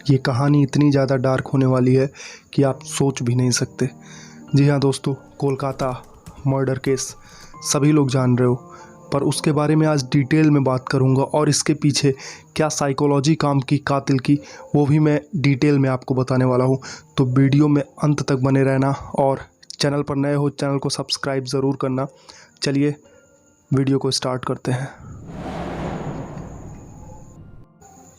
ये कहानी इतनी ज़्यादा डार्क होने वाली है कि आप सोच भी नहीं सकते। जी हाँ दोस्तों, कोलकाता मर्डर केस सभी लोग जान रहे हो, पर उसके बारे में आज डिटेल में बात करूंगा और इसके पीछे क्या साइकोलॉजी काम की कातिल की, वो भी मैं डिटेल में आपको बताने वाला हूँ। तो वीडियो में अंत तक बने रहना और चैनल पर नए हो चैनल को सब्सक्राइब ज़रूर करना। चलिए वीडियो को स्टार्ट करते हैं।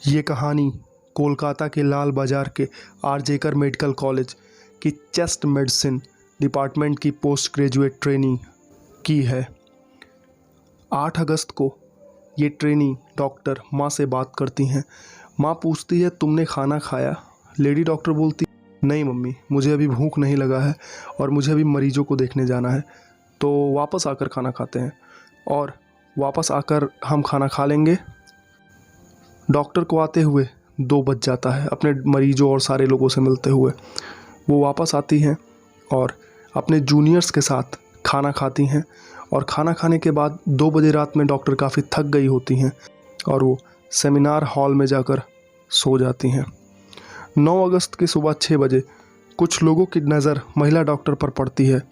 ये कहानी कोलकाता के लाल बाज़ार के आरजेकर मेडिकल कॉलेज की चेस्ट मेडिसिन डिपार्टमेंट की पोस्ट ग्रेजुएट ट्रेनी की है। 8 अगस्त को ये ट्रेनी डॉक्टर माँ से बात करती हैं। माँ पूछती है, तुमने खाना खाया? लेडी डॉक्टर बोलती, नहीं मम्मी, मुझे अभी भूख नहीं लगा है और मुझे अभी मरीजों को देखने जाना है, तो वापस आकर खाना खाते हैं और वापस आकर हम खाना खा लेंगे। डॉक्टर को आते हुए 2 बज जाता है। अपने मरीजों और सारे लोगों से मिलते हुए वो वापस आती हैं और अपने जूनियर्स के साथ खाना खाती हैं। और खाना खाने के बाद 2 बजे रात में डॉक्टर काफ़ी थक गई होती हैं और वो सेमिनार हॉल में जाकर सो जाती हैं। 9 अगस्त की सुबह 6 बजे कुछ लोगों की नज़र महिला डॉक्टर पर पड़ती है।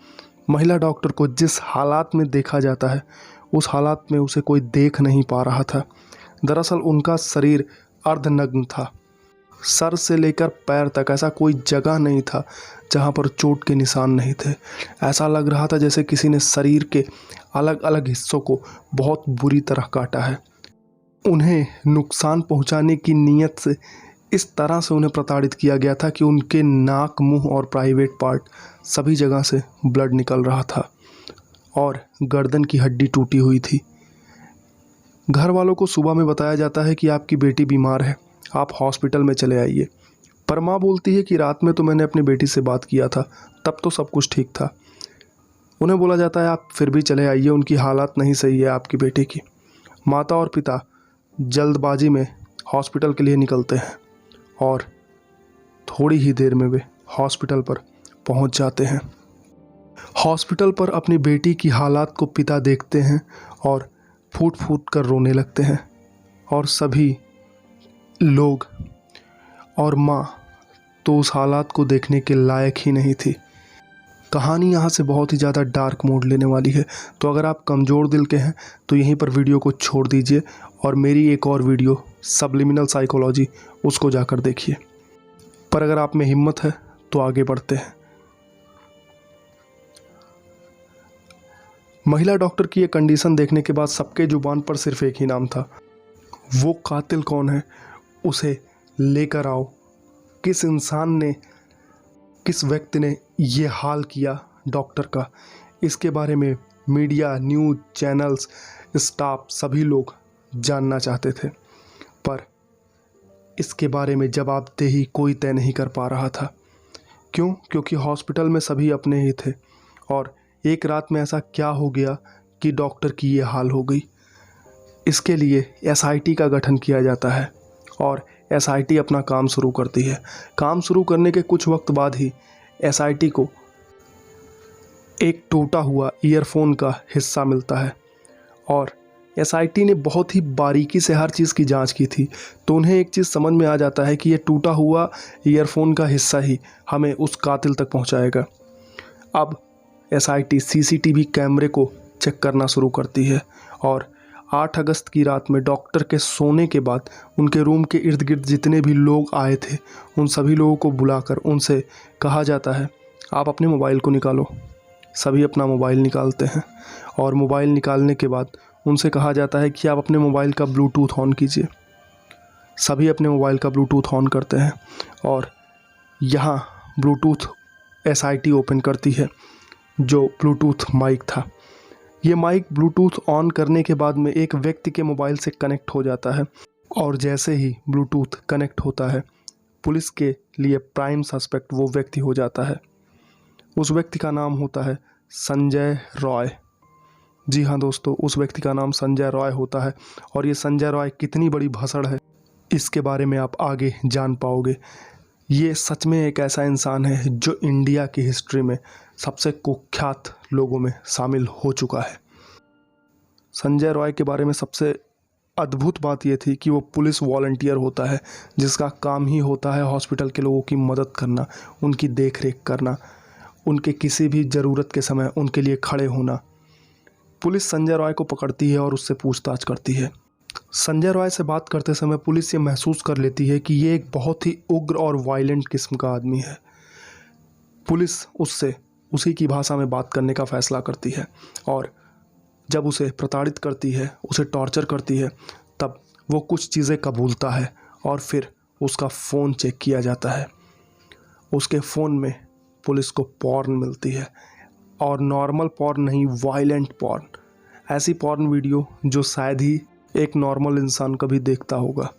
महिला डॉक्टर को जिस हालात में देखा जाता है, उस हालात में उसे कोई देख नहीं पा रहा था। दरअसल उनका शरीर अर्धनग्न था। सर से लेकर पैर तक ऐसा कोई जगह नहीं था जहां पर चोट के निशान नहीं थे। ऐसा लग रहा था जैसे किसी ने शरीर के अलग अलग हिस्सों को बहुत बुरी तरह काटा है। उन्हें नुकसान पहुंचाने की नीयत से इस तरह से उन्हें प्रताड़ित किया गया था कि उनके नाक, मुंह और प्राइवेट पार्ट सभी जगह से ब्लड निकल रहा था और गर्दन की हड्डी टूटी हुई थी। घर वालों को सुबह में बताया जाता है कि आपकी बेटी बीमार है, आप हॉस्पिटल में चले आइए। पर माँ बोलती है कि रात में तो मैंने अपनी बेटी से बात किया था, तब तो सब कुछ ठीक था। उन्हें बोला जाता है आप फिर भी चले आइए, उनकी हालत नहीं सही है आपकी बेटी की। माता और पिता जल्दबाजी में हॉस्पिटल के लिए निकलते हैं और थोड़ी ही देर में वे हॉस्पिटल पर पहुँच जाते हैं। हॉस्पिटल पर अपनी बेटी की हालात को पिता देखते हैं और फूट फूट कर रोने लगते हैं और सभी लोग और माँ तो उस हालात को देखने के लायक ही नहीं थी। कहानी यहाँ से बहुत ही ज़्यादा डार्क मोड लेने वाली है, तो अगर आप कमज़ोर दिल के हैं तो यहीं पर वीडियो को छोड़ दीजिए और मेरी एक और वीडियो सबलिमिनल साइकोलॉजी उसको जाकर देखिए। पर अगर आप में हिम्मत है तो आगे बढ़ते हैं। महिला डॉक्टर की ये कंडीशन देखने के बाद सबके जुबान पर सिर्फ एक ही नाम था, वो कातिल कौन है, उसे लेकर आओ। किस इंसान ने, किस व्यक्ति ने ये हाल किया डॉक्टर का, इसके बारे में मीडिया, न्यूज़ चैनल्स, स्टाफ सभी लोग जानना चाहते थे, पर इसके बारे में जवाबदेही कोई तय नहीं कर पा रहा था। क्यों? क्योंकि हॉस्पिटल में सभी अपने ही थे और एक रात में ऐसा क्या हो गया कि डॉक्टर की ये हाल हो गई। इसके लिए एसआईटी का गठन किया जाता है और एसआईटी अपना काम शुरू करती है। काम शुरू करने के कुछ वक्त बाद ही एसआईटी को एक टूटा हुआ ईयरफोन का हिस्सा मिलता है और एसआईटी ने बहुत ही बारीकी से हर चीज़ की जांच की थी, तो उन्हें एक चीज़ समझ में आ जाता है कि ये टूटा हुआ ईयरफोन का हिस्सा ही हमें उस कातिल तक पहुंचाएगा। अब एसआईटी सीसीटीवी कैमरे को चेक करना शुरू करती है और 8 अगस्त की रात में डॉक्टर के सोने के बाद उनके रूम के इर्द गिर्द जितने भी लोग आए थे, उन सभी लोगों को बुलाकर उनसे कहा जाता है, आप अपने मोबाइल को निकालो। सभी अपना मोबाइल निकालते हैं और मोबाइल निकालने के बाद उनसे कहा जाता है कि आप अपने मोबाइल का ब्लूटूथ ऑन कीजिए। सभी अपने मोबाइल का ब्लूटूथ ऑन करते हैं और यहाँ ब्लूटूथ एसआईटी ओपन करती है, जो ब्लूटूथ माइक था। ये माइक ब्लूटूथ ऑन करने के बाद में एक व्यक्ति के मोबाइल से कनेक्ट हो जाता है और जैसे ही ब्लूटूथ कनेक्ट होता है, पुलिस के लिए प्राइम सस्पेक्ट वो व्यक्ति हो जाता है। उस व्यक्ति का नाम होता है संजय रॉय। जी हाँ दोस्तों, उस व्यक्ति का नाम संजय रॉय होता है और ये संजय रॉय कितनी बड़ी भसड़ है, इसके बारे में आप आगे जान पाओगे। ये सच में एक ऐसा इंसान है जो इंडिया की हिस्ट्री में सबसे कुख्यात लोगों में शामिल हो चुका है। संजय रॉय के बारे में सबसे अद्भुत बात यह थी कि वो पुलिस वॉलंटियर होता है जिसका काम ही होता है हॉस्पिटल के लोगों की मदद करना, उनकी देख रेख करना, उनके किसी भी ज़रूरत के समय उनके लिए खड़े होना। पुलिस संजय रॉय को पकड़ती है और उससे पूछताछ करती है। संजय रॉय से बात करते समय पुलिस ये महसूस कर लेती है कि ये एक बहुत ही उग्र और वायलेंट किस्म का आदमी है। पुलिस उससे उसी की भाषा में बात करने का फ़ैसला करती है और जब उसे प्रताड़ित करती है, उसे टॉर्चर करती है, तब वो कुछ चीज़ें कबूलता है और फिर उसका फ़ोन चेक किया जाता है। उसके फ़ोन में पुलिस को पॉर्न मिलती है और नॉर्मल पॉर्न नहीं, वायलेंट पॉर्न, ऐसी पॉर्न वीडियो जो शायद ही एक नॉर्मल इंसान कभी देखता होगा।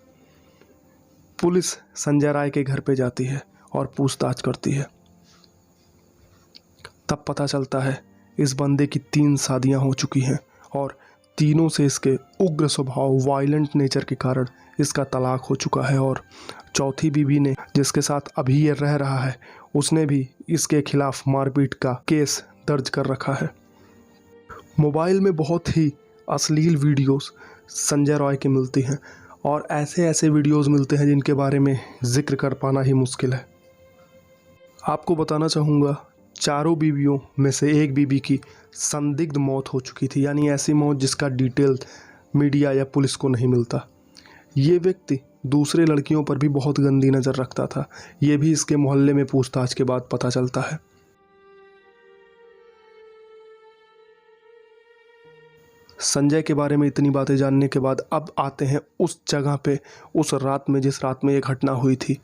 पुलिस संजय राय के घर पे जाती है और पूछताछ करती है। तब पता चलता है इस बंदे की 3 शादियां हो चुकी हैं और तीनों से इसके उग्र स्वभाव, वायलेंट नेचर के कारण इसका तलाक हो चुका है और चौथी बीवी ने, जिसके साथ अभी ये रह रहा है, उसने भी इसके खिलाफ मारपीट का केस दर्ज कर रखा है। मोबाइल में बहुत ही अश्लील वीडियोस संजय रॉय की मिलती हैं और ऐसे ऐसे वीडियोस मिलते हैं जिनके बारे में जिक्र कर पाना ही मुश्किल है। आपको बताना चाहूँगा, चारों बीवियों में से एक बीवी की संदिग्ध मौत हो चुकी थी, यानी ऐसी मौत जिसका डिटेल मीडिया या पुलिस को नहीं मिलता। ये व्यक्ति दूसरे लड़कियों पर भी बहुत गंदी नज़र रखता था, ये भी इसके मोहल्ले में पूछताछ के बाद पता चलता है। संजय के बारे में इतनी बातें जानने के बाद अब आते हैं उस जगह पे, उस रात में जिस रात में ये घटना हुई थी,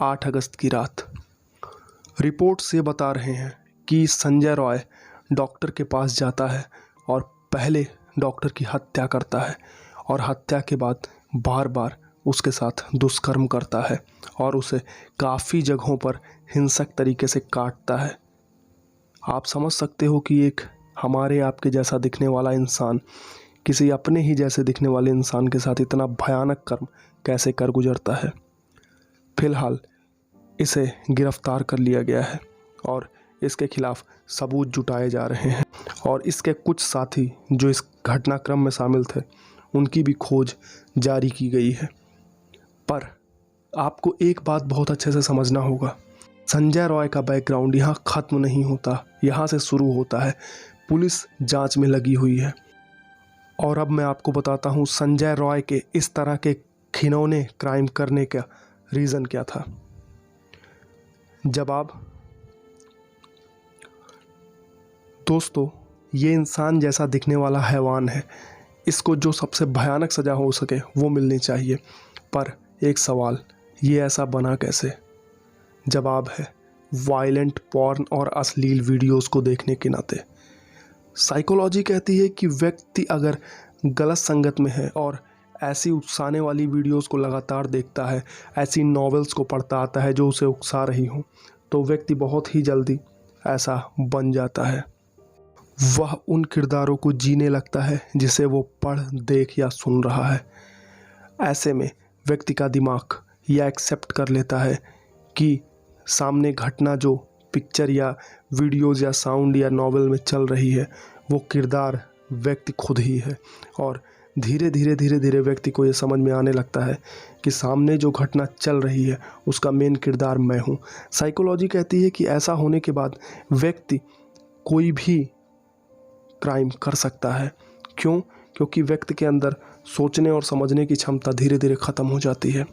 8 अगस्त की रात। रिपोर्ट से बता रहे हैं कि संजय रॉय डॉक्टर के पास जाता है और पहले डॉक्टर की हत्या करता है और हत्या के बाद बार बार उसके साथ दुष्कर्म करता है और उसे काफ़ी जगहों पर हिंसक तरीके से काटता है। आप समझ सकते हो कि एक हमारे आपके जैसा दिखने वाला इंसान किसी अपने ही जैसे दिखने वाले इंसान के साथ इतना भयानक कर्म कैसे कर गुजरता है। फिलहाल इसे गिरफ्तार कर लिया गया है और इसके खिलाफ सबूत जुटाए जा रहे हैं और इसके कुछ साथी जो इस घटनाक्रम में शामिल थे उनकी भी खोज जारी की गई है। पर आपको एक बात बहुत अच्छे से समझना होगा, संजय रॉय का बैकग्राउंड यहाँ ख़त्म नहीं होता, यहाँ से शुरू होता है। पुलिस जांच में लगी हुई है और अब मैं आपको बताता हूँ संजय रॉय के इस तरह के घिनौने क्राइम करने का रीज़न क्या था। जवाब, दोस्तों, ये इंसान जैसा दिखने वाला हैवान है, इसको जो सबसे भयानक सज़ा हो सके वो मिलनी चाहिए। पर एक सवाल, ये ऐसा बना कैसे? जवाब है वायलेंट पॉर्न और अश्लील वीडियोस को देखने के नाते। साइकोलॉजी कहती है कि व्यक्ति अगर गलत संगत में है और ऐसी उकसाने वाली वीडियोस को लगातार देखता है, ऐसी नॉवेल्स को पढ़ता आता है जो उसे उकसा रही हों, तो व्यक्ति बहुत ही जल्दी ऐसा बन जाता है। वह उन किरदारों को जीने लगता है जिसे वो पढ़, देख या सुन रहा है। ऐसे में व्यक्ति का दिमाग यह एक्सेप्ट कर लेता है कि सामने घटना जो पिक्चर या वीडियोज़ या साउंड या नॉवेल में चल रही है वो किरदार व्यक्ति खुद ही है और धीरे धीरे व्यक्ति को ये समझ में आने लगता है कि सामने जो घटना चल रही है उसका मेन किरदार मैं हूँ। साइकोलॉजी कहती है कि ऐसा होने के बाद व्यक्ति कोई भी क्राइम कर सकता है। क्यों? क्योंकि व्यक्ति के अंदर सोचने और समझने की क्षमता धीरे धीरे ख़त्म हो जाती है।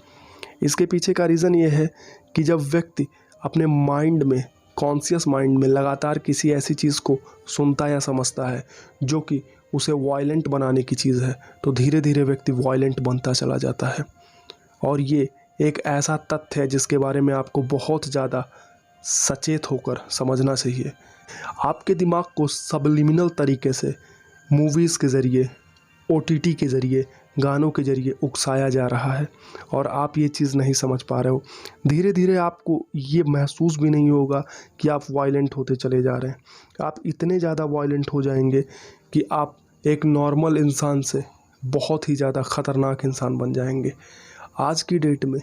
इसके पीछे का रीज़न ये है कि जब व्यक्ति अपने माइंड में, कॉन्शियस माइंड में लगातार किसी ऐसी चीज़ को सुनता या समझता है जो कि उसे वायलेंट बनाने की चीज़ है, तो धीरे धीरे व्यक्ति वायलेंट बनता चला जाता है। और ये एक ऐसा तथ्य है जिसके बारे में आपको बहुत ज़्यादा सचेत होकर समझना चाहिए। आपके दिमाग को सबलिमिनल तरीके से मूवीज़ के ज़रिए, OTT के ज़रिए, गानों के ज़रिए उकसाया जा रहा है और आप ये चीज़ नहीं समझ पा रहे हो। धीरे धीरे आपको ये महसूस भी नहीं होगा कि आप वायलेंट होते चले जा रहे हैं। आप इतने ज़्यादा वायलेंट हो जाएंगे कि आप एक नॉर्मल इंसान से बहुत ही ज़्यादा ख़तरनाक इंसान बन जाएंगे। आज की डेट में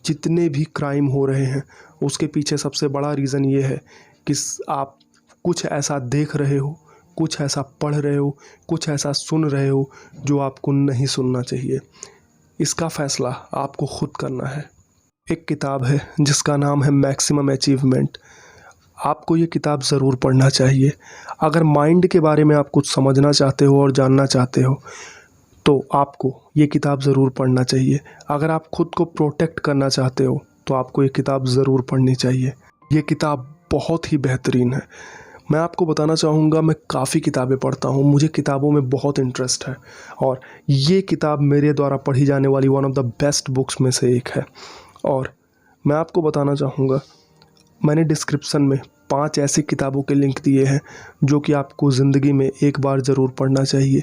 जितने भी क्राइम हो रहे हैं उसके पीछे सबसे बड़ा रीज़न ये है कि आप कुछ ऐसा देख रहे हो, कुछ ऐसा पढ़ रहे हो, कुछ ऐसा सुन रहे हो जो आपको नहीं सुनना चाहिए। इसका फ़ैसला आपको खुद करना है। एक किताब है जिसका नाम है मैक्सिमम अचीवमेंट। आपको ये किताब ज़रूर पढ़ना चाहिए। अगर माइंड के बारे में आप कुछ समझना चाहते हो और जानना चाहते हो तो आपको ये किताब ज़रूर पढ़ना चाहिए। अगर आप खुद को प्रोटेक्ट करना चाहते हो तो आपको ये किताब ज़रूर पढ़नी चाहिए। ये किताब बहुत ही बेहतरीन है। मैं आपको बताना चाहूँगा, मैं काफ़ी किताबें पढ़ता हूँ, मुझे किताबों में बहुत इंटरेस्ट है और ये किताब मेरे द्वारा पढ़ी जाने वाली one of the best books में से एक है। और मैं आपको बताना चाहूँगा, मैंने डिस्क्रिप्शन में 5 ऐसी किताबों के लिंक दिए हैं जो कि आपको ज़िंदगी में एक बार ज़रूर पढ़ना चाहिए।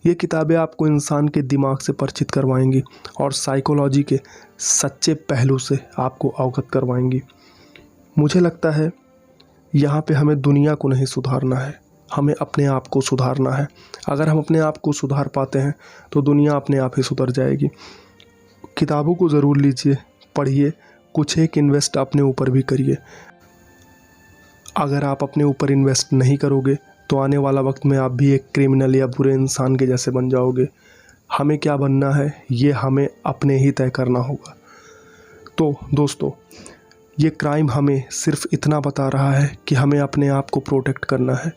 ये किताबें आपको इंसान के दिमाग से परिचित करवाएंगी और साइकोलॉजी के सच्चे पहलू से आपको अवगत करवाएंगी। मुझे लगता है यहाँ पे हमें दुनिया को नहीं सुधारना है, हमें अपने आप को सुधारना है। अगर हम अपने आप को सुधार पाते हैं तो दुनिया अपने आप ही सुधर जाएगी। किताबों को ज़रूर लीजिए, पढ़िए, कुछ एक इन्वेस्ट अपने ऊपर भी करिए। अगर आप अपने ऊपर इन्वेस्ट नहीं करोगे तो आने वाला वक्त में आप भी एक क्रिमिनल या बुरे इंसान के जैसे बन जाओगे। हमें क्या बनना है ये हमें अपने ही तय करना होगा। तो दोस्तों, ये क्राइम हमें सिर्फ इतना बता रहा है कि हमें अपने आप को प्रोटेक्ट करना है।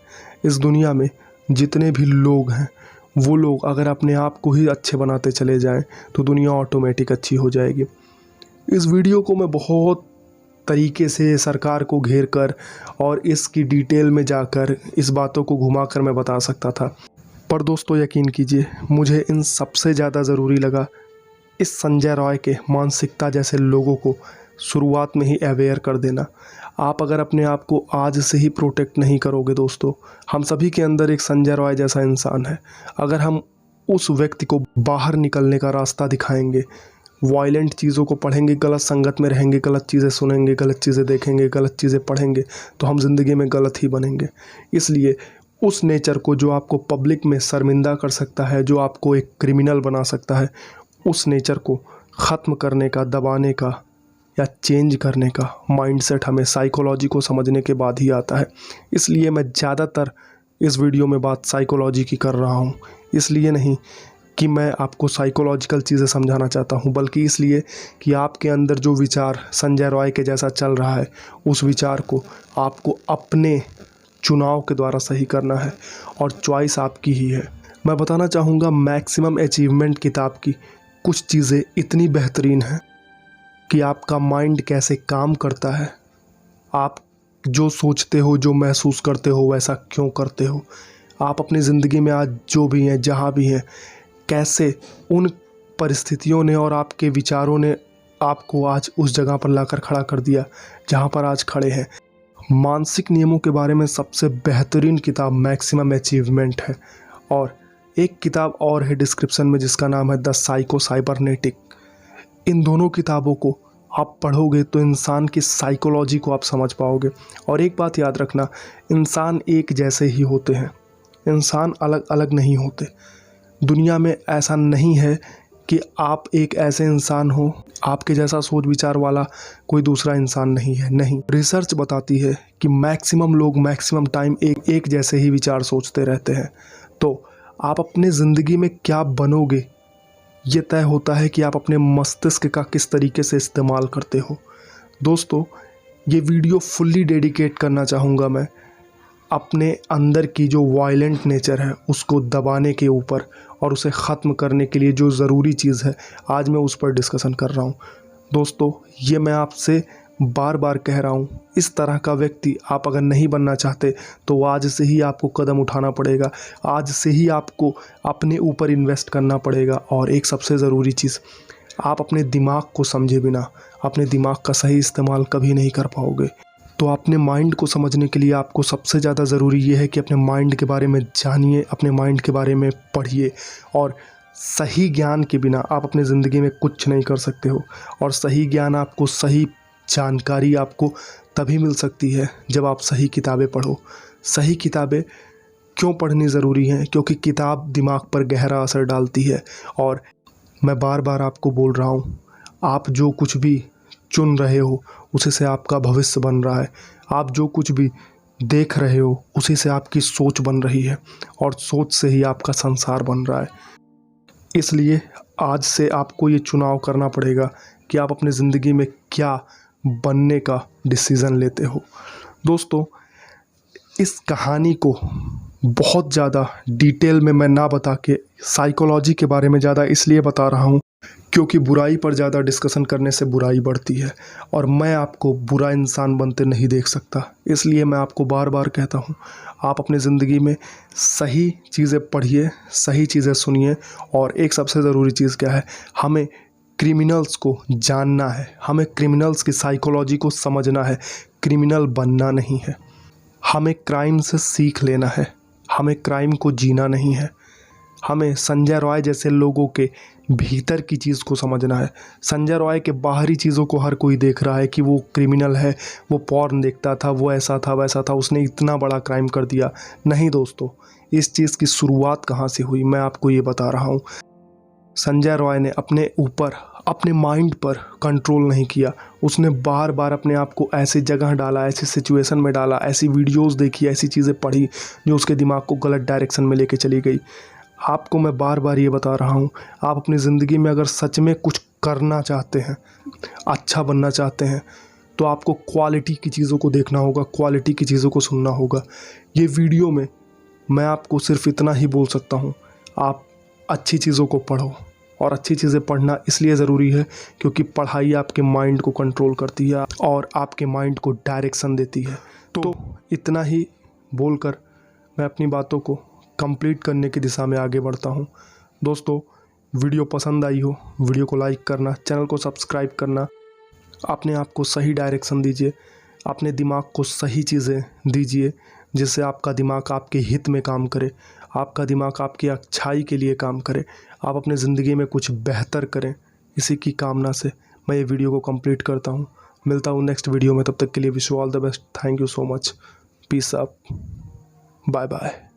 इस दुनिया में जितने भी लोग हैं वो लोग अगर अपने आप को ही अच्छे बनाते चले जाएं तो दुनिया ऑटोमेटिक अच्छी हो जाएगी। इस वीडियो को मैं बहुत तरीके से सरकार को घेर कर और इसकी डिटेल में जाकर इस बातों को घुमाकर मैं बता सकता था, पर दोस्तों यकीन कीजिए, मुझे इन सबसे ज़्यादा ज़रूरी लगा इस संजय रॉय के मानसिकता जैसे लोगों को शुरुआत में ही अवेयर कर देना। आप अगर अपने आप को आज से ही प्रोटेक्ट नहीं करोगे दोस्तों, हम सभी के अंदर एक संजय रॉय जैसा इंसान है। अगर हम उस व्यक्ति को बाहर निकलने का रास्ता दिखाएंगे, वायलेंट चीज़ों को पढ़ेंगे, गलत संगत में रहेंगे, गलत चीज़ें सुनेंगे, गलत चीज़ें देखेंगे, गलत चीज़ें पढ़ेंगे, तो हम ज़िंदगी में गलत ही बनेंगे। इसलिए उस नेचर को जो आपको पब्लिक में शर्मिंदा कर सकता है, जो आपको एक क्रिमिनल बना सकता है, उस नेचर को ख़त्म करने का, दबाने का या चेंज करने का माइंडसेट हमें साइकोलॉजी को समझने के बाद ही आता है। इसलिए मैं ज़्यादातर इस वीडियो में बात साइकोलॉजी की कर रहा हूँ। इसलिए नहीं कि मैं आपको साइकोलॉजिकल चीज़ें समझाना चाहता हूँ, बल्कि इसलिए कि आपके अंदर जो विचार संजय रॉय के जैसा चल रहा है, उस विचार को आपको अपने चुनाव के द्वारा सही करना है और चॉइस आपकी ही है। मैं बताना चाहूँगा, मैक्सिमम अचीवमेंट किताब की कुछ चीज़ें इतनी बेहतरीन हैं कि आपका माइंड कैसे काम करता है, आप जो सोचते हो, जो महसूस करते हो, वैसा क्यों करते हो, आप अपनी ज़िंदगी में आज जो भी हैं, जहाँ भी हैं, कैसे उन परिस्थितियों ने और आपके विचारों ने आपको आज उस जगह पर लाकर खड़ा कर दिया जहाँ पर आज खड़े हैं। मानसिक नियमों के बारे में सबसे बेहतरीन किताब मैक्सिमम अचीवमेंट है। और एक किताब और है डिस्क्रिप्शन में जिसका नाम है द साइको साइबरनेटिक। इन दोनों किताबों को आप पढ़ोगे तो इंसान की साइकोलॉजी को आप समझ पाओगे। और एक बात याद रखना, इंसान एक जैसे ही होते हैं, इंसान अलग अलग नहीं होते। दुनिया में ऐसा नहीं है कि आप एक ऐसे इंसान हो, आपके जैसा सोच विचार वाला कोई दूसरा इंसान नहीं है। नहीं, रिसर्च बताती है कि मैक्सिमम लोग मैक्सिमम टाइम एक जैसे ही विचार सोचते रहते हैं। तो आप अपने ज़िंदगी में क्या बनोगे ये तय होता है कि आप अपने मस्तिष्क का किस तरीके से इस्तेमाल करते हो। दोस्तों, ये वीडियो फुल्ली डेडिकेट करना चाहूँगा मैं अपने अंदर की जो वायलेंट नेचर है उसको दबाने के ऊपर और उसे ख़त्म करने के लिए जो ज़रूरी चीज़ है, आज मैं उस पर डिस्कशन कर रहा हूँ। दोस्तों, ये मैं आपसे बार बार कह रहा हूँ, इस तरह का व्यक्ति आप अगर नहीं बनना चाहते तो आज से ही आपको कदम उठाना पड़ेगा, आज से ही आपको अपने ऊपर इन्वेस्ट करना पड़ेगा। और एक सबसे ज़रूरी चीज़, आप अपने दिमाग को समझे बिना अपने दिमाग का सही इस्तेमाल कभी नहीं कर पाओगे। तो अपने माइंड को समझने के लिए आपको सबसे ज़्यादा ज़रूरी ये है कि अपने माइंड के बारे में जानिए, अपने माइंड के बारे में पढ़िए। और सही ज्ञान के बिना आप अपनी ज़िंदगी में कुछ नहीं कर सकते हो। और सही ज्ञान आपको, सही जानकारी आपको तभी मिल सकती है जब आप सही किताबें पढ़ो। सही किताबें क्यों पढ़नी ज़रूरी हैं? क्योंकि किताब दिमाग पर गहरा असर डालती है। और मैं बार बार आपको बोल रहा हूँ, आप जो कुछ भी चुन रहे हो उसी से आपका भविष्य बन रहा है। आप जो कुछ भी देख रहे हो उसी से आपकी सोच बन रही है और सोच से ही आपका संसार बन रहा है। इसलिए आज से आपको ये चुनाव करना पड़ेगा कि आप अपनी ज़िंदगी में क्या बनने का डिसीज़न लेते हो। दोस्तों, इस कहानी को बहुत ज़्यादा डिटेल में मैं ना बता के साइकोलॉजी के बारे में ज़्यादा इसलिए बता रहा हूँ क्योंकि बुराई पर ज़्यादा डिस्कशन करने से बुराई बढ़ती है और मैं आपको बुरा इंसान बनते नहीं देख सकता। इसलिए मैं आपको बार बार कहता हूँ, आप अपनी ज़िंदगी में सही चीज़ें पढ़िए, सही चीज़ें सुनिए। और एक सबसे ज़रूरी चीज़ क्या है, हमें क्रिमिनल्स को जानना है, हमें क्रिमिनल्स की साइकोलॉजी को समझना है। क्रिमिनल बनना नहीं है, हमें क्राइम से सीख लेना है, हमें क्राइम को जीना नहीं है। हमें संजय रॉय जैसे लोगों के भीतर की चीज़ को समझना है। संजय रॉय के बाहरी चीज़ों को हर कोई देख रहा है कि वो क्रिमिनल है, वो पॉर्न देखता था, वो ऐसा था वैसा था, उसने इतना बड़ा क्राइम कर दिया। नहीं दोस्तों, इस चीज़ की शुरुआत कहाँ से हुई मैं आपको ये बता रहा हूँ। संजय रॉय ने अपने ऊपर, अपने माइंड पर कंट्रोल नहीं किया। उसने बार बार अपने आप को ऐसी जगह डाला, ऐसी सिचुएशन में डाला, ऐसी वीडियोस देखी, ऐसी चीज़ें पढ़ी जो उसके दिमाग को गलत डायरेक्शन में लेके चली गई। आपको मैं बार बार ये बता रहा हूँ, आप अपनी ज़िंदगी में अगर सच में कुछ करना चाहते हैं, अच्छा बनना चाहते हैं, तो आपको क्वालिटी की चीज़ों को देखना होगा, क्वालिटी की चीज़ों को सुनना होगा। ये वीडियो में मैं आपको सिर्फ इतना ही बोल सकता हूँ, आप अच्छी चीज़ों को पढ़ो। और अच्छी चीज़ें पढ़ना इसलिए ज़रूरी है क्योंकि पढ़ाई आपके माइंड को कंट्रोल करती है और आपके माइंड को डायरेक्शन देती है। तो इतना ही बोलकर मैं अपनी बातों को कंप्लीट करने की दिशा में आगे बढ़ता हूँ। दोस्तों, वीडियो पसंद आई हो, वीडियो को लाइक करना, चैनल को सब्सक्राइब करना, अपने आप को सही डायरेक्शन दीजिए, अपने दिमाग को सही चीज़ें दीजिए जिससे आपका दिमाग आपके हित में काम करे, आपका दिमाग आपकी अच्छाई के लिए काम करे, आप अपने ज़िंदगी में कुछ बेहतर करें। इसी की कामना से मैं ये वीडियो को कंप्लीट करता हूँ। मिलता हूँ नेक्स्ट वीडियो में, तब तक के लिए wish you all the best. Thank you so much. Peace up, bye bye.